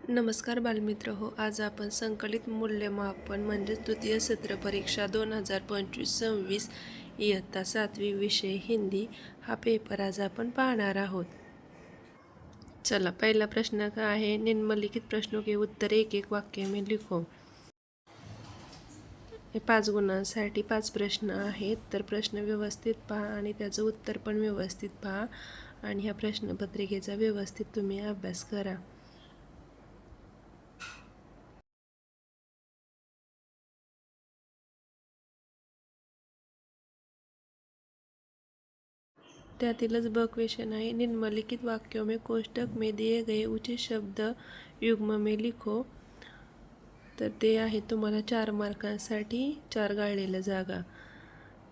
नमस्कार बालमित्र हो. आज आपण संकलित मूल्यमापन म्हणजेच द्वितीय सत्र परीक्षा 2025-26 इयत्ता 7वी विषय हिंदी हा पेपर आज आपण पाहणार आहोत. चला, पहिला प्रश्न का आहे, निम्नलिखित प्रश्नों के उत्तर एक एक वाक्य में लिखो. हे 5 गुणांसाठी 5 प्रश्न आहेत. तर प्रश्न व्यवस्थित पहा आणि त्याचं उत्तर पण व्यवस्थित पहा आणि ह्या प्रश्नपत्रिकेचा व्यवस्थित तुम्ही अभ्यास करा. त्यातीलच ब क्वेश्चन आहे, निम्नलिखित वाक्यों में कोष्टक में दिए गए उचित शब्द युग्म में लिखो. तर ते आहे तुम्हाला 4 मार्कांसाठी 4 गाळलेल्या जागा.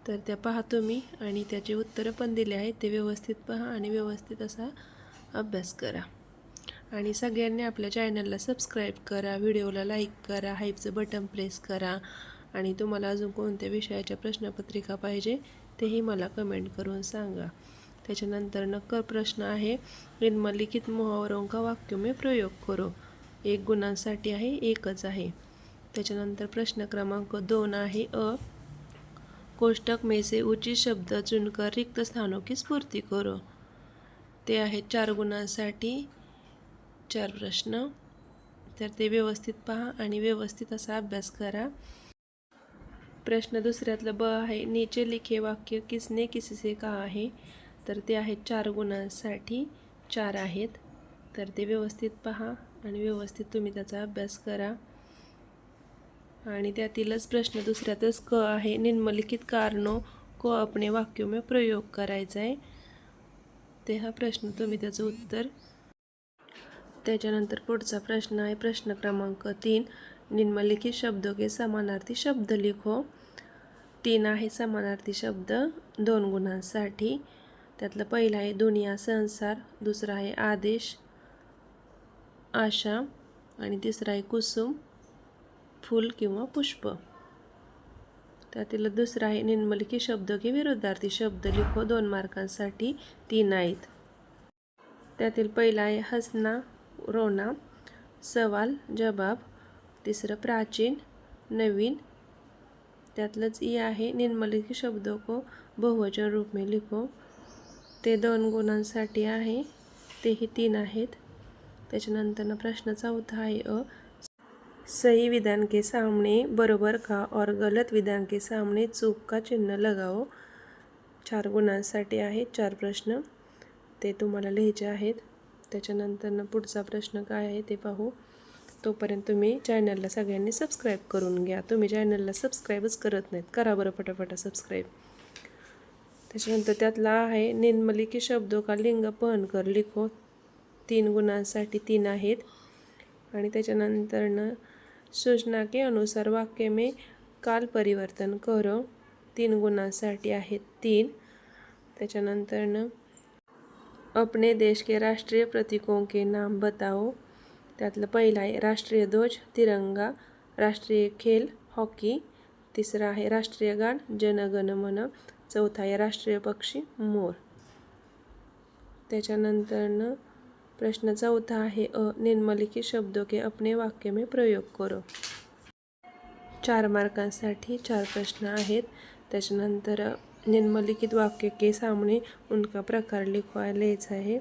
तर त्या पहा तुम्ही आणि त्याचे उत्तरं पण दिले आहेत, ते व्यवस्थित पहा आणि व्यवस्थित असा अभ्यास करा. आणि सगळ्यांनी आपल्या चॅनलला सबस्क्राईब करा, व्हिडिओला लाईक करा, हाईपचं बटन प्रेस करा आणि तुम्हाला अजून कोणत्या विषयाच्या प्रश्नपत्रिका पाहिजे तेही मला कमेंट करून सांगा. त्याच्यानंतर नक्कर प्रश्न आहे, निम्नलिखित मुहावरों का वाक्यों में प्रयोग करो. 1 गुणांसाठी आहे, एकच आहे. त्याच्यानंतर प्रश्न क्रमांक 2 आहे, कोष्टक में से उचित शब्द चुनकर रिक्त स्थानों की स्फूर्ति करो. ते आहे 4 गुणांसाठी 4 प्रश्न. तर ते व्यवस्थित पहा आणि व्यवस्थित असा अभ्यास करा. प्रश्न दुसऱ्यातलं ब आहे, नीचे लिखे वाक्य किसने किससे कहा आहे. तर ते आहेत 4 गुणांसाठी 4 आहेत. तर ते व्यवस्थित पहा आणि व्यवस्थित तुम्ही त्याचा अभ्यास करा. आणि त्यातीलच प्रश्न दुसऱ्यातच क आहे, निम्नलिखित कारणों को अपने वाक्यों में प्रयोग करायचा आहे. ते हा प्रश्न तुम्ही त्याचं उत्तर. त्याच्यानंतर पुढचा प्रश्न आहे, प्रश्न क्रमांक 3, निम्नलिखित शब्दों के समानार्थी शब्द लिखो. 3 आहे समानार्थी शब्द 2 गुणांसाठी. त्यातलं पहिला आहे दुनिया, संसार. दुसरा आहे आदेश, आशा. आणि तिसरा आहे कुसुम, फूल किंवा पुष्प. त्यातील दुसरा आहे निम्नलिखित शब्दों के विरुद्धार्थी शब्द लिखो. 2 मार्कांसाठी 3 आहेत. त्यातील पहिला आहे हसना, रोना. सवाल, जवाब. तिसरं प्राचीन, नवीन. त्यातलंच ई आहे, निम्नलिखित शब्दों को बहुवचन रूप में लिखो. ते 2 गुणांसाठी आहे, तेही 3 आहेत. त्याच्यानंतर प्रश्न चौथा आहे, सही विधान के सामने बरोबर का और गलत विधान के सामने चूक का चिन्ह लगाओ. 4 गुणांसाठी आहेत 4 प्रश्न, ते तुम्हाला लिहायचे आहेत. त्याच्यानंतर पुढचा प्रश्न काय आहे ते पाहू. तोपर्यंत तुम्ही चॅनलला सगळ्यांनी सबस्क्राईब करून घ्या. तुम्ही चॅनलला सबस्क्राईबच करत नाहीत, करा बरं फटाफट सबस्क्राईब. त्याच्यानंतर त्यातला आहे, निम्नलिखित शब्दों का लिंग पहन कर लिखो. 3 गुणांसाठी 3 आहेत. आणि त्याच्यानंतर सूचना के अनुसार वाक्य में काल परिवर्तन करो. 3 गुणांसाठी आहेत 3. त्याच्यानंतर अपने देश के राष्ट्रीय प्रतीकों के नाम बताओ. त्यातलं पहिलं आहे राष्ट्रीय ध्वज, तिरंगा. राष्ट्रीय खेल, हॉकी. तिसरा आहे राष्ट्रीय गान, जन गण मन. चौथा आहे राष्ट्रीय पक्षी, मोर. त्याच्यानंतर प्रश्न चौथा आहे, निम्नलिखित शब्दों के अपने वाक्य में प्रयोग करो. 4 मार्कांसाठी 4 प्रश्न आहेत. त्याच्यानंतर निम्नलिखित वाक्य के सामने उनका प्रकार लिहायचा आहे.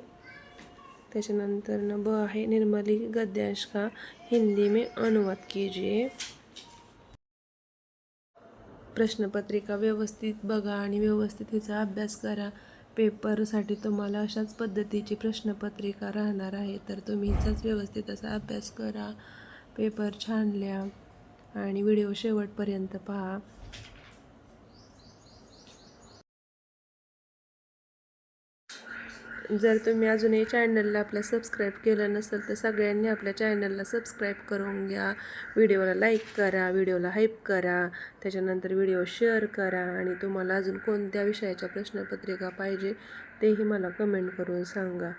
त्याच्यानंतर ब आहे, निम्नलिखित गद्यांश का हिंदी में अनुवाद कीजिए. प्रश्नपत्रिका व्यवस्थित बघा आणि व्यवस्थित तिचा अभ्यास करा. पेपरसाठी तुम्हाला अशाच पद्धतीची प्रश्नपत्रिका राहणार आहे. तर तुम्ही हिचाच व्यवस्थित असा अभ्यास करा, पेपर छान लिहा आणि व्हिडिओ शेवटपर्यंत पहा. जर तुम्ही अजूनही चॅनलला आपल्या सबस्क्राईब केलं नसेल तर सगळ्यांनी आपल्या चॅनलला सबस्क्राईब करून घ्या. व्हिडिओला लाईक करा, व्हिडिओला हाईप करा. त्याच्यानंतर व्हिडिओ शेअर करा आणि तुम्हाला अजून कोणत्या विषयाच्या प्रश्नपत्रिका पाहिजे तेही मला कमेंट करून सांगा.